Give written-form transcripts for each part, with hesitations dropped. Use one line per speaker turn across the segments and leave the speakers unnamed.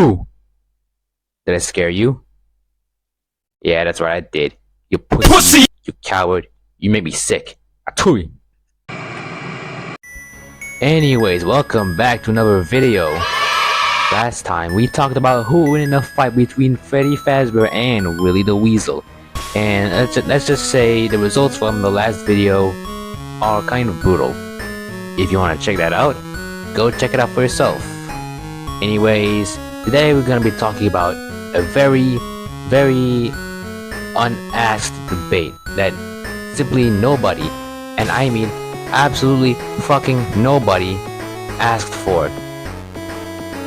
Achoo! Did I scare you? Yeah, that's right, I did. You pussy! You coward! You made me sick. Achoo! Anyways, welcome back to another video. Last time we talked about who would win in a fight between Freddy Fazbear and Willy the Weasel. And let's just say the results from the last video are kind of brutal. If you want to check that out, go check it out for yourself. Anyways, today we're going to be talking about a very unasked debate that simply nobody, and I mean absolutely fucking nobody, asked for.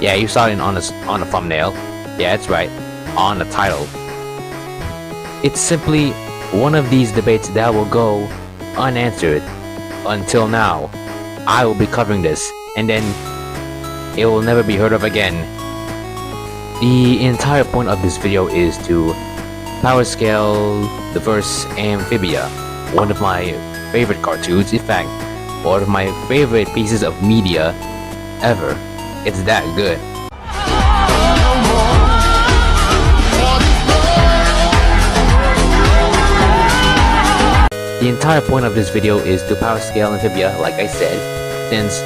Yeah, you saw it on the thumbnail. Yeah, that's right, on the title. It's simply one of these debates that will go unanswered until now. I will be covering this, and then it will never be heard of again. The entire point of this video is to power scale the first Amphibia, one of my favorite cartoons, in fact, one of my favorite pieces of media ever. It's that good. The entire point of this video is to power scale Amphibia, like I said, since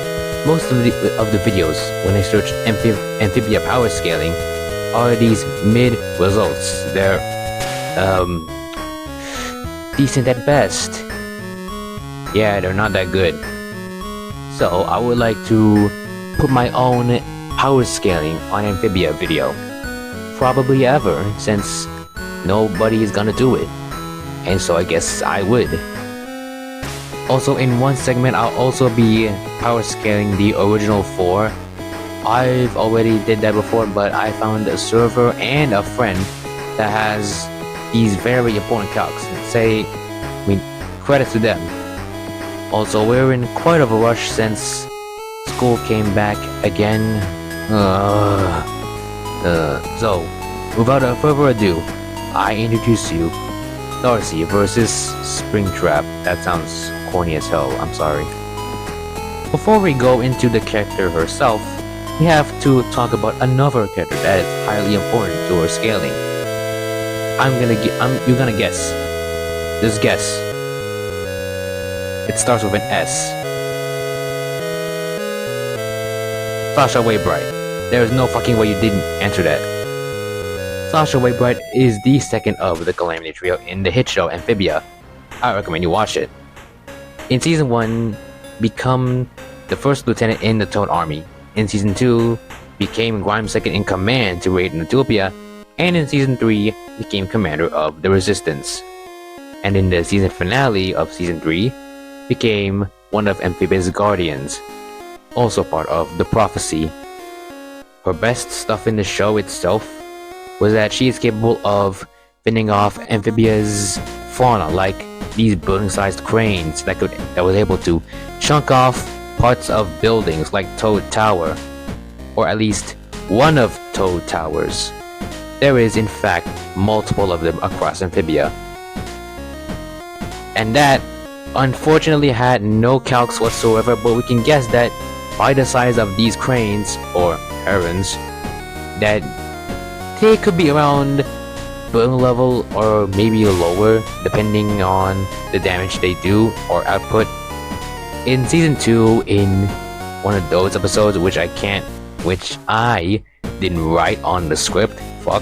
most of the videos when I search Amphibia power scaling are these mid results. They're decent at best. Yeah, they're not that good. So I would like to put my own power scaling on Amphibia video, probably ever, since nobody is gonna do it, and so I guess I would. Also, in one segment I'll also be power scaling the original 4. I've already did that before, but I found a server and a friend that has these very important calcs. Credits to them. Also, we're in quite of a rush since school came back again. So, without further ado, I introduce you Darcy versus Springtrap. That sounds corny as hell, I'm sorry. Before we go into the character herself, we have to talk about another character that is highly important to her scaling. You're gonna guess. Just guess. It starts with an S. Sasha Waybright. There is no fucking way you didn't answer that. Sasha Waybright is the second of the Calamity Trio in the hit show Amphibia. I recommend you watch it. In Season 1, become the first lieutenant in the Toad Army. In Season 2, became Grime's second in command to raid Utopia. And in Season 3, became commander of the Resistance. And in the season finale of Season 3, became one of Amphibia's guardians. Also part of the Prophecy. Her best stuff in the show itself was that she is capable of fending off Amphibia's fauna, like these building-sized cranes that was able to chunk off parts of buildings like Toad Tower, or at least one of Toad Towers. There is in fact multiple of them across Amphibia. And that unfortunately had no calcs whatsoever, but we can guess that by the size of these cranes, or herons, that they could be around building level or maybe lower, depending on the damage they do or output. In Season 2, in one of those episodes which I didn't write on the script, fuck,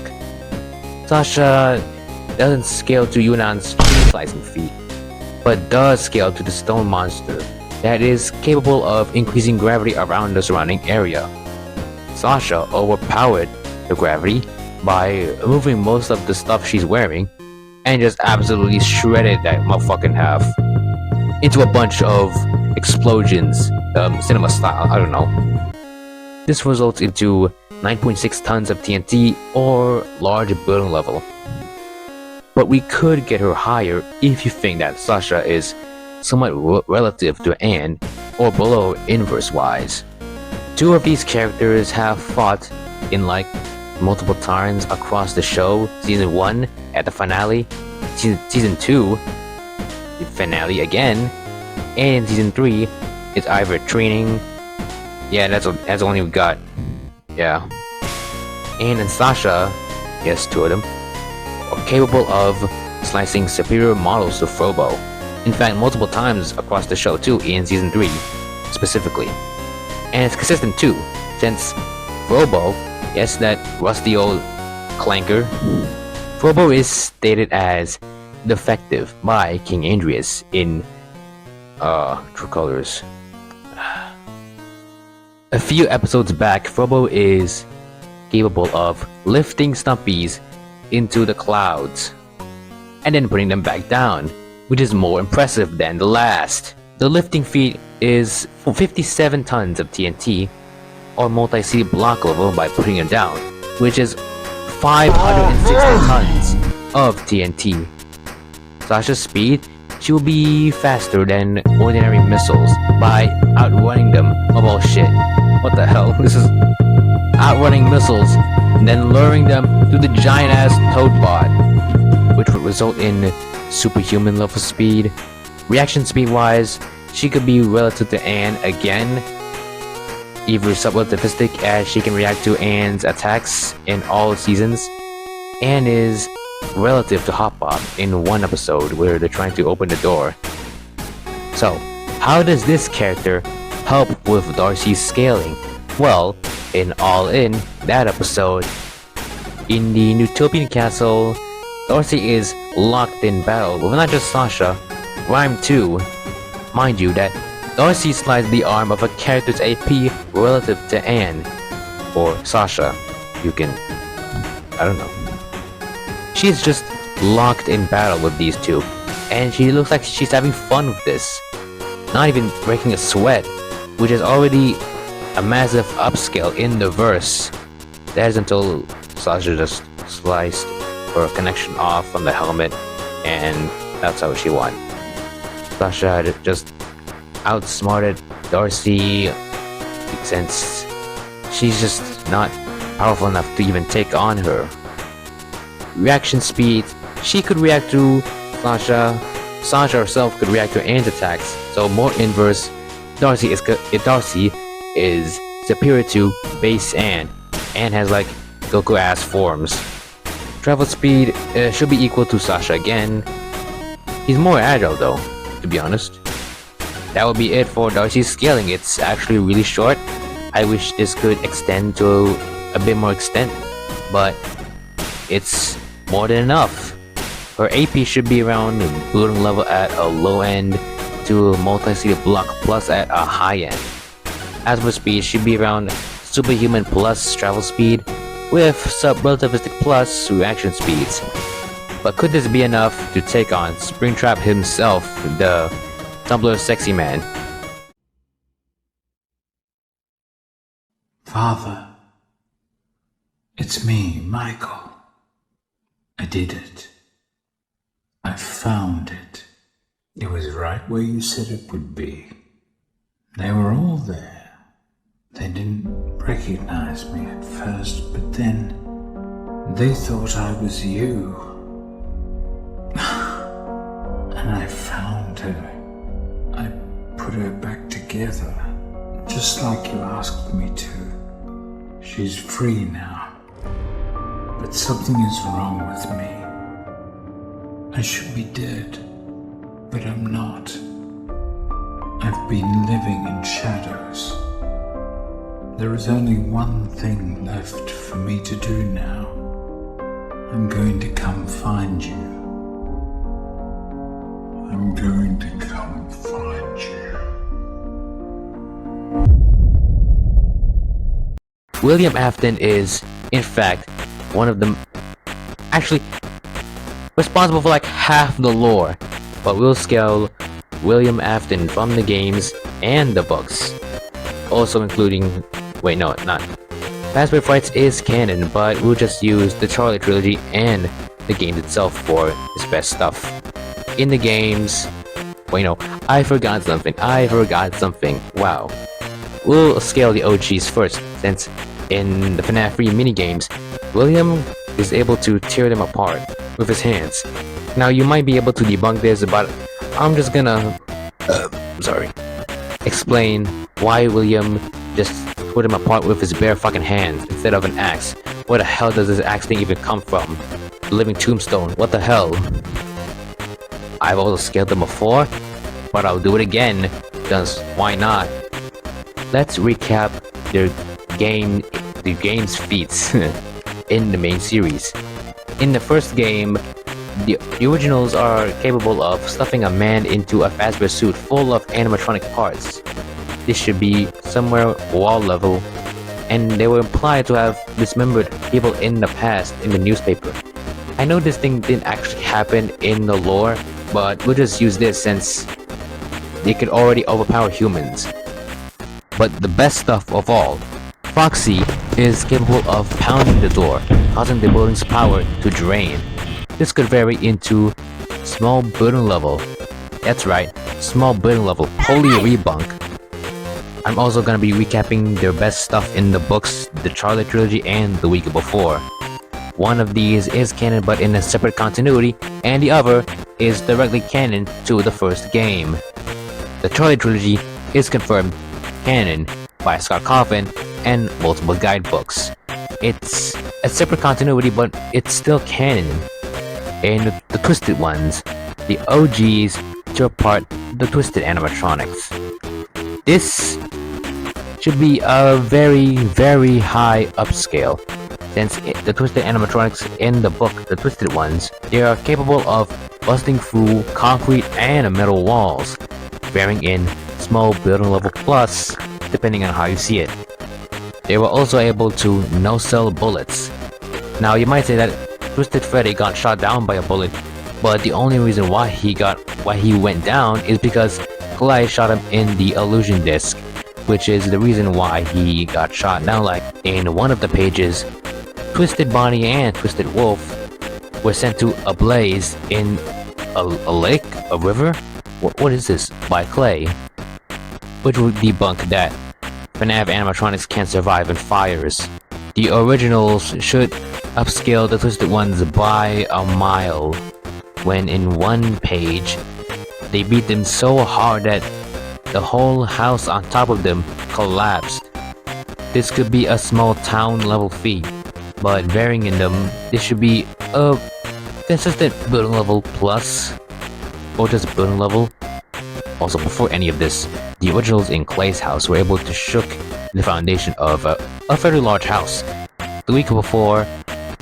Sasha doesn't scale to Yunan's tree slicing feat, but does scale to the stone monster that is capable of increasing gravity around the surrounding area. Sasha overpowered the gravity by removing most of the stuff she's wearing and just absolutely shredded that motherfucking half into a bunch of explosions, cinema style, I don't know. This results into 9.6 tons of TNT or large building level. But we could get her higher if you think that Sasha is somewhat relative to Anne or below inverse wise. Two of these characters have fought in multiple times across the show. Season 1 at the finale, Season 2 the finale again, and in Season 3 it's either training. Yeah, that's the only we got. Yeah. Anne and Sasha, yes, two of them, are capable of slicing superior models to Frobo. In fact, multiple times across the show too, in Season 3, specifically. And it's consistent too, since Frobo, yes, that rusty old clanker, Frobo is stated as defective by King Andreas in True Colors. A few episodes back, Frobo is capable of lifting Stumpies into the clouds and then putting them back down, which is more impressive than the last. The lifting feat is 57 tons of TNT or multi-seed block level by putting it down, which is 560 tons of TNT. Sasha's speed, she will be faster than ordinary missiles by outrunning them. Oh bullshit. What the hell? This is outrunning missiles and then luring them to the giant ass toad bot, which would result in superhuman level speed. Reaction speed wise, she could be relative to Anne again, either sub-relativistic as she can react to Anne's attacks in all seasons. Anne is relative to Hop-Bop in one episode where they're trying to open the door. So, how does this character help with Darcy's scaling? Well, in All In, that episode, in the Utopian Castle, Darcy is locked in battle with not just Sasha, Rhyme too. Mind you that Darcy slides the arm of a character's AP relative to Anne, or Sasha, you can, I don't know. She's just locked in battle with these two, and she looks like she's having fun with this, not even breaking a sweat, which is already a massive upscale in the verse. That is until Sasha just sliced her connection off from the helmet, and that's how she won. Sasha had just outsmarted Darcy since she's just not powerful enough to even take on her. Reaction speed, she could react to Sasha. Sasha herself could react to Anne's attacks, so more inverse. Darcy is superior to base Anne. Anne has like Goku ass forms. Travel speed should be equal to Sasha again. He's more agile though, to be honest. That would be it for Darcy's scaling. It's actually really short. I wish this could extend to a bit more extent, but it's more than enough. Her AP should be around balloon level at a low end to multi-seed block plus at a high end. As for speed, should be around superhuman plus travel speed with sub-relativistic plus reaction speeds. But could this be enough to take on Springtrap himself, the Tumblr sexy man?
Father, it's me, Michael. I did it. I found it. It was right where you said it would be. They were all there. They didn't recognize me at first, but then they thought I was you. And I found her. I put her back together, just like you asked me to. She's free now. But something is wrong with me. I should be dead, but I'm not. I've been living in shadows. There is only one thing left for me to do now. I'm going to come find you. I'm going to come find you.
William Afton is, in fact, one of them, actually responsible for like half the lore, but we'll scale William Afton from the games and the books, also including, wait no, not Fazbear Frights is canon, but we'll just use the Charlie trilogy and the game itself for its best stuff. In the games, wait no, I forgot something, wow. We'll scale the OGs first, since in the FNAF 3 minigames, William is able to tear them apart with his hands. Now you might be able to debunk this, but I'm just gonna explain why William just put him apart with his bare fucking hands instead of an axe. Where the hell does this axe thing even come from? The living tombstone, what the hell? I've also scaled them before, but I'll do it again, because why not? Let's recap the game's feats in the main series. In the first game, the originals are capable of stuffing a man into a Fazbear suit full of animatronic parts. This should be somewhere wall level, and they were implied to have dismembered people in the past in the newspaper. I know this thing didn't actually happen in the lore, but we'll just use this since they could already overpower humans. But the best stuff of all, Foxy is capable of pounding the door, causing the building's power to drain. This could vary into small building level. That's right, small building level, holy rebunk. I'm also gonna be recapping their best stuff in the books, the Charlie Trilogy, and the week before. One of these is canon but in a separate continuity, and the other is directly canon to the first game. The Charlie Trilogy is confirmed canon by Scott Coffin and multiple guidebooks. It's a separate continuity, but it's still canon. And the Twisted ones, the OGs tear apart the Twisted animatronics. This should be a very high upscale, since the Twisted animatronics in the book, the Twisted ones, they are capable of busting through concrete and metal walls, varying in small building level plus, depending on how you see it. They were also able to no-sell bullets. Now you might say that Twisted Freddy got shot down by a bullet, but the only reason why he went down is because Clay shot him in the illusion disc, which is the reason why he got shot down. Like in one of the pages, Twisted Bonnie and Twisted Wolf were sent to a blaze in a lake, a river? What is this? By Clay, which would debunk that FNAF animatronics can't survive in fires. The originals should upscale the Twisted ones by a mile, when in one page, they beat them so hard that the whole house on top of them collapsed. This could be a small town level feat, but varying in them, this should be a consistent building level plus, or just building level. Also, before any of this, the originals in Clay's house were able to shook the foundation of a fairly large house. The week before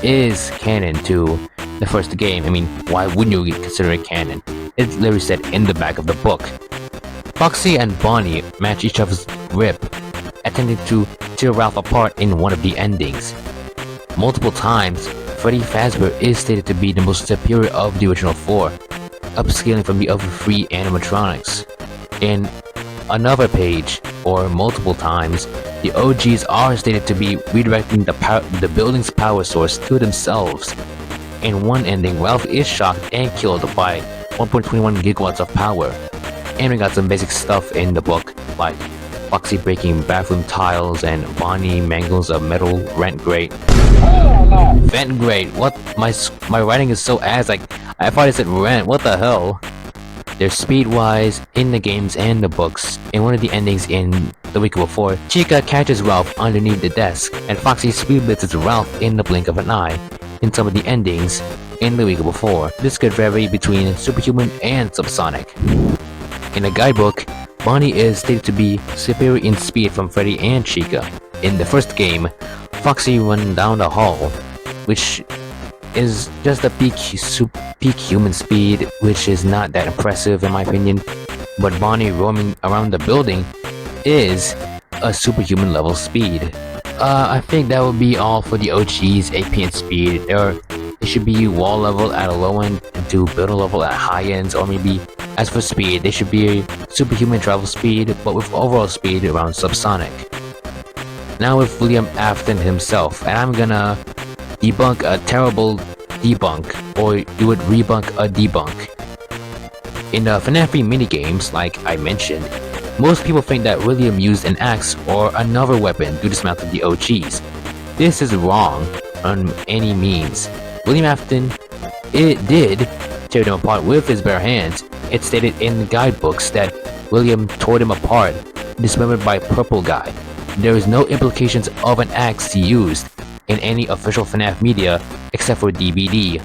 is canon to the first game. I mean, why wouldn't you consider it canon? It's literally said in the back of the book. Foxy and Bonnie match each other's grip, attempting to tear Ralph apart in one of the endings. Multiple times, Freddy Fazbear is stated to be the most superior of the original four, upscaling from the other three animatronics. In another page, or multiple times, the OGs are stated to be redirecting the building's power source to themselves. In one ending, Ralph is shocked and killed by 1.21 gigawatts of power. And we got some basic stuff in the book, like Foxy breaking bathroom tiles and Bonnie mangles a metal vent grate. Vent grate, what? My writing is so ass, like, I thought it said rent, what the hell? They're speed-wise in the games and the books. In one of the endings in the week before, Chica catches Ralph underneath the desk, and Foxy speed blitzes Ralph in the blink of an eye. In some of the endings in the week before, this could vary between superhuman and subsonic. In the guidebook, Bonnie is stated to be superior in speed from Freddy and Chica. In the first game, Foxy run down the hall, which is just a peak human speed, which is not that impressive in my opinion, but Bonnie roaming around the building is a superhuman level speed. I think that would be all for the OG's AP and speed. It should be wall level at a low end and to building level at high ends, or maybe as for speed, they should be superhuman travel speed, but with overall speed around subsonic. Now with William Afton himself, and I'm gonna debunk a terrible debunk, or you would rebunk a debunk. In the FNAF minigames, like I mentioned, most people think that William used an axe or another weapon to dismantle the OGs. This is wrong on any means. William Afton did tear them apart with his bare hands. It's stated in the guidebooks that William tore them apart, dismembered by Purple Guy. There is no implications of an axe he used. in any official FNAF media except for DVD.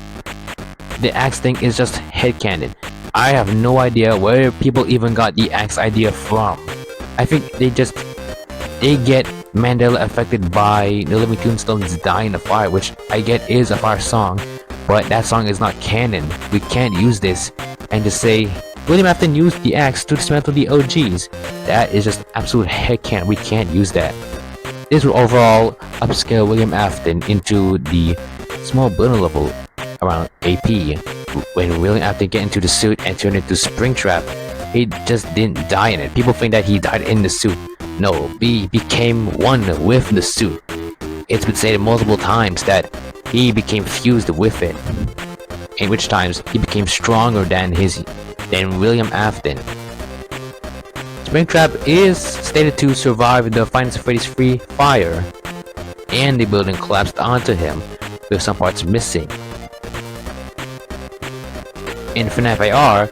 The axe thing is just headcanon. I have no idea where people even got the axe idea from. I think they get Mandela affected by the Living Tombstones Die in the Fire, which I get is a fire song, but that song is not canon. We can't use this and just say William Afton used the axe to dismantle the OGs. That is just absolute headcanon. We can't use that. This will overall upscale William Afton into the small building level around AP. When William Afton get into the suit and turn into Springtrap, he just didn't die in it. People think that he died in the suit. No, he became one with the suit. It's been said multiple times that he became fused with it, in which times he became stronger than William Afton. Springtrap is stated to survive the Finance of Freddy's Free fire, and the building collapsed onto him, with some parts missing. In FNAF AR,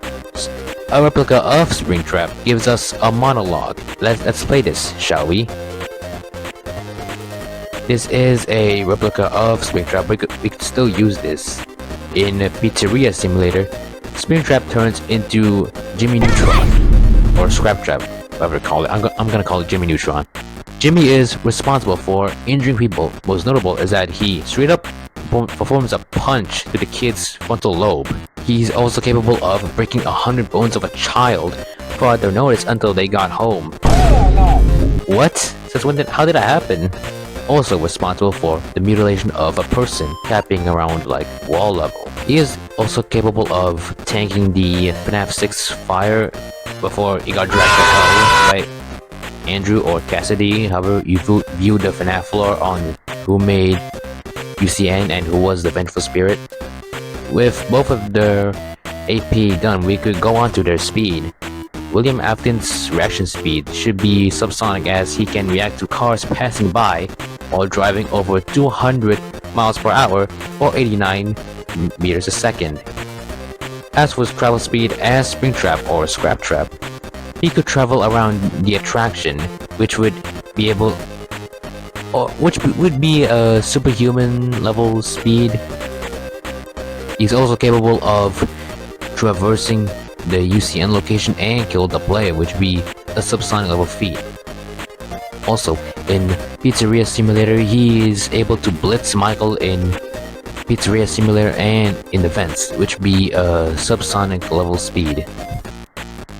a replica of Springtrap gives us a monologue. Let's play this, shall we? This is a replica of Springtrap. We could still use this. In Pizzeria Simulator, Springtrap turns into Jimmy Neutron, or Scraptrap, whatever you call it. I'm gonna call it Jimmy Neutron. Jimmy is responsible for injuring people. Most notable is that he straight up performs a punch to the kid's frontal lobe. He's also capable of breaking 100 bones of a child without their notice until they got home. What? Since when how did that happen? Also responsible for the mutilation of a person capping around like wall level. He is also capable of tanking the FNAF 6 fire before he got dragged to hell, right? Andrew or Cassidy, however you view the FNAF lore on who made UCN and who was the vengeful spirit. With both of their AP done, we could go on to their speed. William Afton's reaction speed should be subsonic, as he can react to cars passing by while driving over 200 miles per hour or 89 meters a second. As for his travel speed as Springtrap or Scraptrap, he could travel around the attraction, which would be a superhuman level speed. He's also capable of traversing the UCN location and kill the player, which would be a subsonic level feat. Also, in Pizzeria Simulator, he is able to blitz Michael in Pizzeria Simulator and in the vents, which would be a subsonic level speed.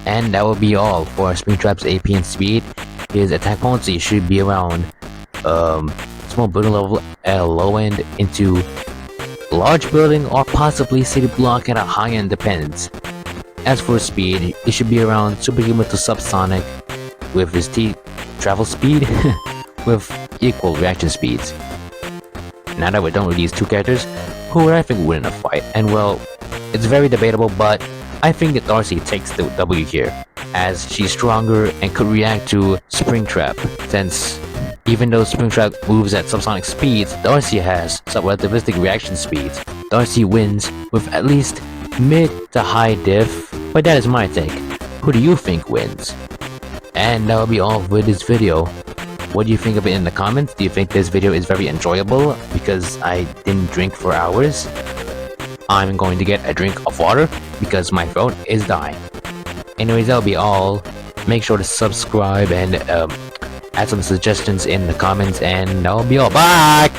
And that will be all for Springtrap's AP and speed. His attack potency should be around small building level at a low end into large building or possibly city block at a high end, depends. As for speed, it should be around superhuman to subsonic, with his travel speed with equal reaction speeds. Now that we're done with these two characters, who would I think would win in a fight? And well, it's very debatable, but I think that Darcy takes the W here, as she's stronger and could react to Springtrap, since even though Springtrap moves at subsonic speeds, Darcy has sub-relativistic reaction speeds. Darcy wins with at least mid to high diff, but that is my take. Who do you think wins? And that will be all for this video. What do you think of it in the comments? Do you think this video is very enjoyable because I didn't drink for hours? I'm going to get a drink of water because my throat is dying. Anyways, that'll be all. Make sure to subscribe and add some suggestions in the comments, and that'll be all. Bye!